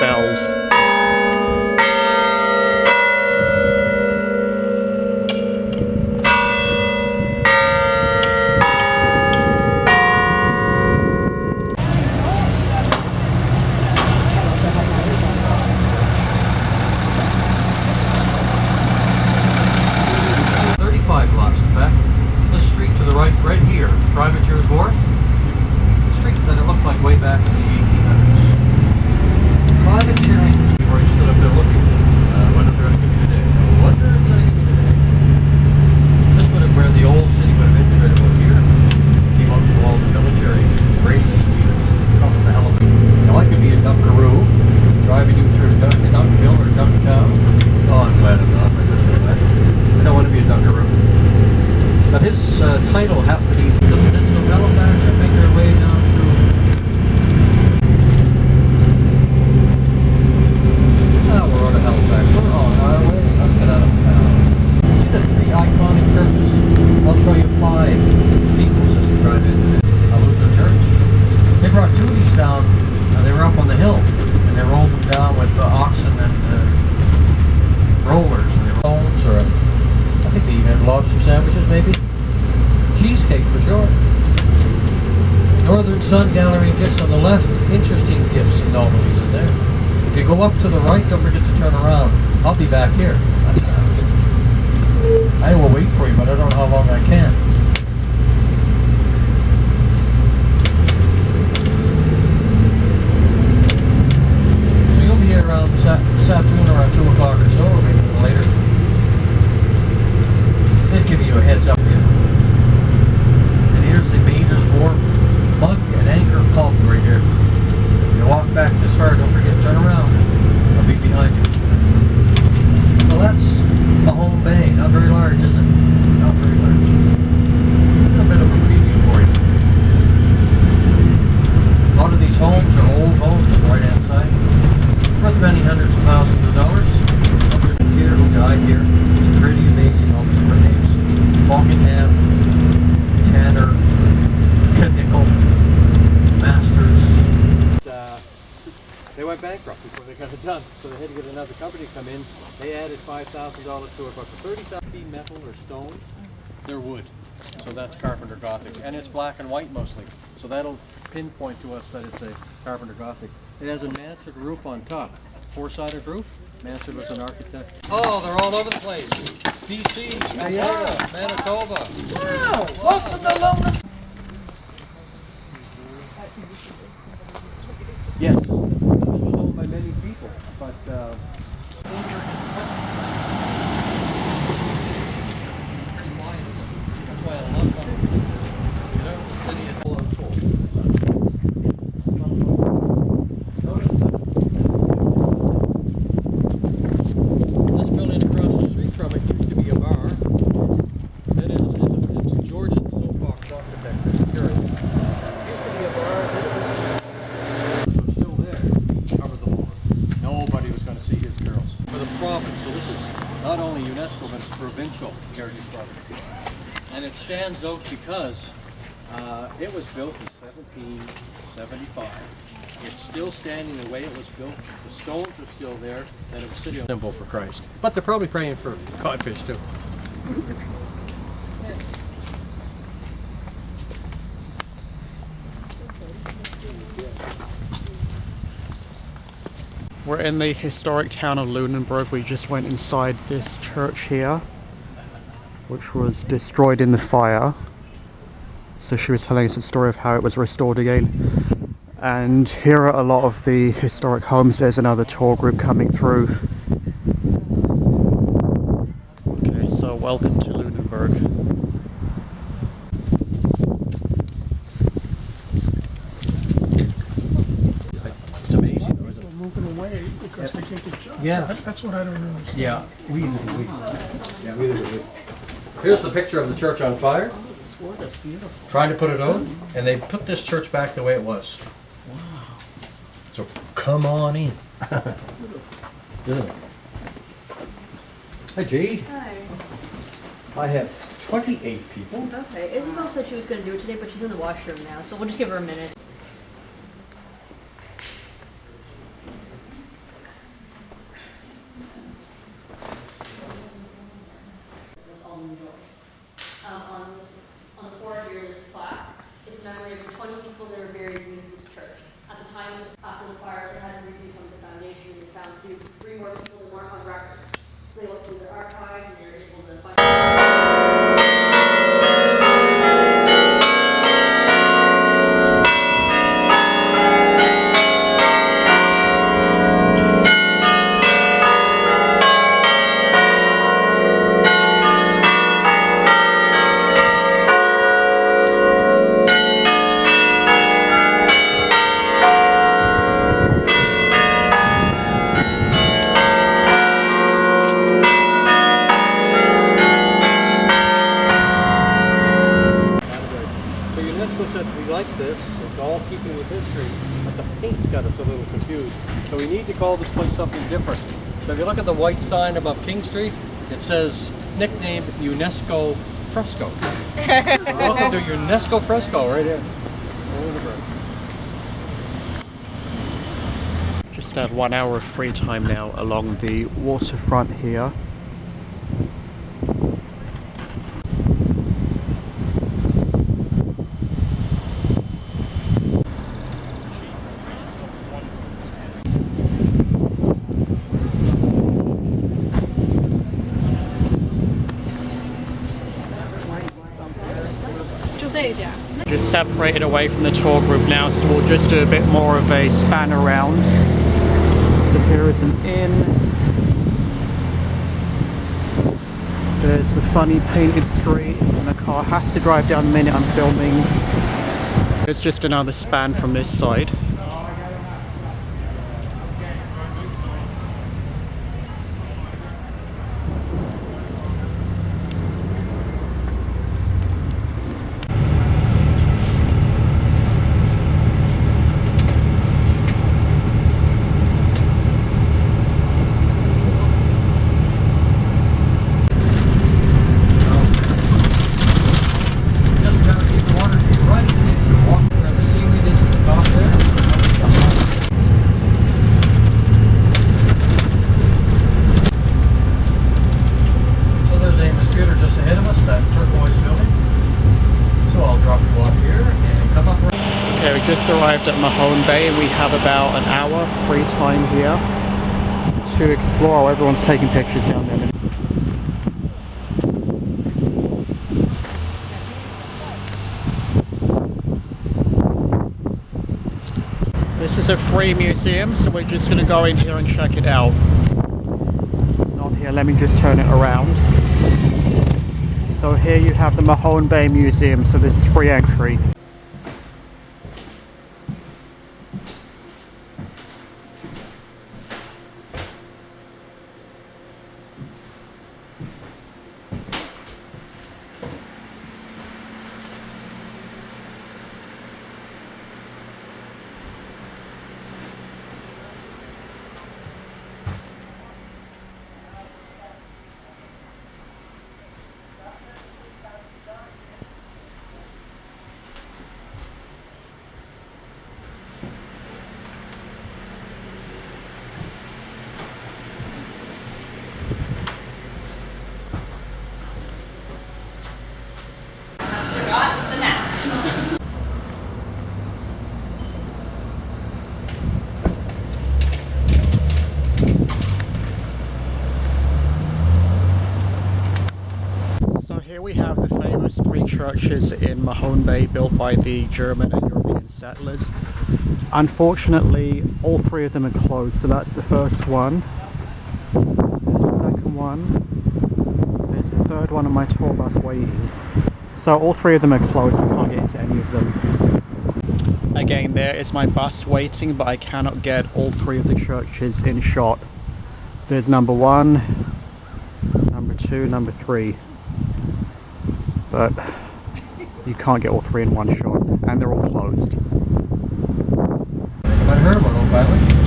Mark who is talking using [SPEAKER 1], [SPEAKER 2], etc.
[SPEAKER 1] bells.
[SPEAKER 2] Right here, Privateer's Wharf. The street that it looked like way back in the 1800s. Privateering, where he stood up there looking. What are they going to give me today? What are they going to give me today? This would have where the old city would have been right about here. Came up to all the military crazy people. Off the hell of it. Now I could be a Dunkaroo, driving you through Dunkville or Dunktown. Oh, I'm glad I'm not. I don't want to be a Dunkaroo. But his title happened to be the Peninsula of Halifax and make their way down through. We're out of Halifax. We're on our way. Let's get out of town. See the three iconic churches? I'll show you 5 steeples as you drive in. Lutheran Church. They brought 2 of these down. They were up on the hill, and they rolled them down with oxen and rollers. And they were bones, or I think they even had lobster sandwiches, maybe. Cheesecake for sure. Northern Sun Gallery and Gifts on the left. Interesting gifts and novelties in there. If you go up to the right, don't forget to turn around. I'll be back here. I will wait for you, but I don't know how long I can. So you'll be here around this afternoon around 2 o'clock or so, or maybe a little later. They'll give you a heads up here. Here's the Bader's Wharf mug and anchor pub right here. You walk back this far, don't forget to turn around. I'll be behind you. Well, that's Mahone Bay. Not very large, is it? Not very large. A bit of a preview for you. A lot of these homes are old homes on the right-hand side. Worth many hundreds of thousands of dollars. There's a theater who died here. It's pretty amazing, all the different names. Buckingham, Tanner, Nickel, Masters. They went bankrupt before they got it done, so they had to get another company to come in. They added $5,000 to it, but for $30,000 metal or stone, they're wood. So that's Carpenter Gothic, and it's black and white mostly. So that'll pinpoint to us that it's a Carpenter Gothic. It has a mansard roof on top, 4-sided roof. Mansard was an architect. Oh, they're all over the place. BC, Alberta, Manitoba. Wow! Welcome to Lunenburg. Yes, it was owned by many people, but pretty wide. That's why I love Lunenburg. You know, the city is full of toll. This building across the street from it used to be a bar. Then it's Georgian Soapbox architecture. Here it is. Used to be a bar. It's still there. Cover the lawn. Nobody was going to see his carols. For the province, so this is not only UNESCO, but it's provincial heritage property. And it stands out because it was built in 1775. It's still standing the way it was built. The stones are still there, and it was sitting on a symbol for Christ. But they're probably praying for codfish too.
[SPEAKER 1] We're in the historic town of Lunenburg. We just went inside this church here, which was destroyed in the fire. So she was telling us the story of how it was restored again. And here are a lot of the historic homes. There's another tour group coming through. Okay, so welcome to Lunenburg.
[SPEAKER 2] It's amazing, though, isn't it?
[SPEAKER 3] Moving away because they take the jobs.
[SPEAKER 2] Yeah.
[SPEAKER 3] That's what I don't understand.
[SPEAKER 2] Yeah, we. Here's the picture of the church on fire.
[SPEAKER 3] This wood is beautiful.
[SPEAKER 2] Trying to put it out, and they put this church back the way it was.
[SPEAKER 3] Wow.
[SPEAKER 2] So come on in. Really. Hi, Jade.
[SPEAKER 4] Hi.
[SPEAKER 2] I have 28 people.
[SPEAKER 4] Okay, Isabel said she was going to do it today, but she's in the washroom now, so we'll just give her a minute. on the floor here, this plaque is a memory of the 20 people that were buried in this church. At the time, it was after the fire, they had to redo some of the foundation, and they found three more people that weren't on record. So they looked through their archives, and they were able to find.
[SPEAKER 2] So UNESCO said we like this, it's all keeping with history, but the paint's got us a little confused. So we need to call this place something different. So if you look at the white sign above King Street, it says nicknamed UNESCO Fresco. So welcome to UNESCO Fresco right here. Lunenburg.
[SPEAKER 1] Just had 1 hour of free time now along the waterfront here. Just separated away from the tour group now, so we'll just do a bit more of a span around. So here is an inn. There's the funny painted street, and the car has to drive down the minute I'm filming. There's just another span from this side.
[SPEAKER 2] Just gotta keep the water to your right, and you walk where the seaweed is at the top there. So there's a mosquito just ahead of us, that turquoise building. So I'll drop you off here and come up.
[SPEAKER 1] Okay, we just arrived at Mahone Bay and we have about an hour free time here to explore. Everyone's taking pictures down there. This is a free museum, so we're just going to go in here and check it out. Not here, let me just turn it around. So here you have the Mahone Bay Museum, so this is free entry. So here we have the famous three churches in Mahone Bay built by the German and European settlers. Unfortunately, all three of them are closed, so that's the first one. There's the second one. There's the third one on my tour bus waiting. So all three of them are closed, we can't get into any of them. Again, there is my bus waiting, but I cannot get all three of the churches in shot. There's number 1, number 2, number 3. But you can't get all three in one shot, and they're all closed.
[SPEAKER 2] I heard one, Old Valley.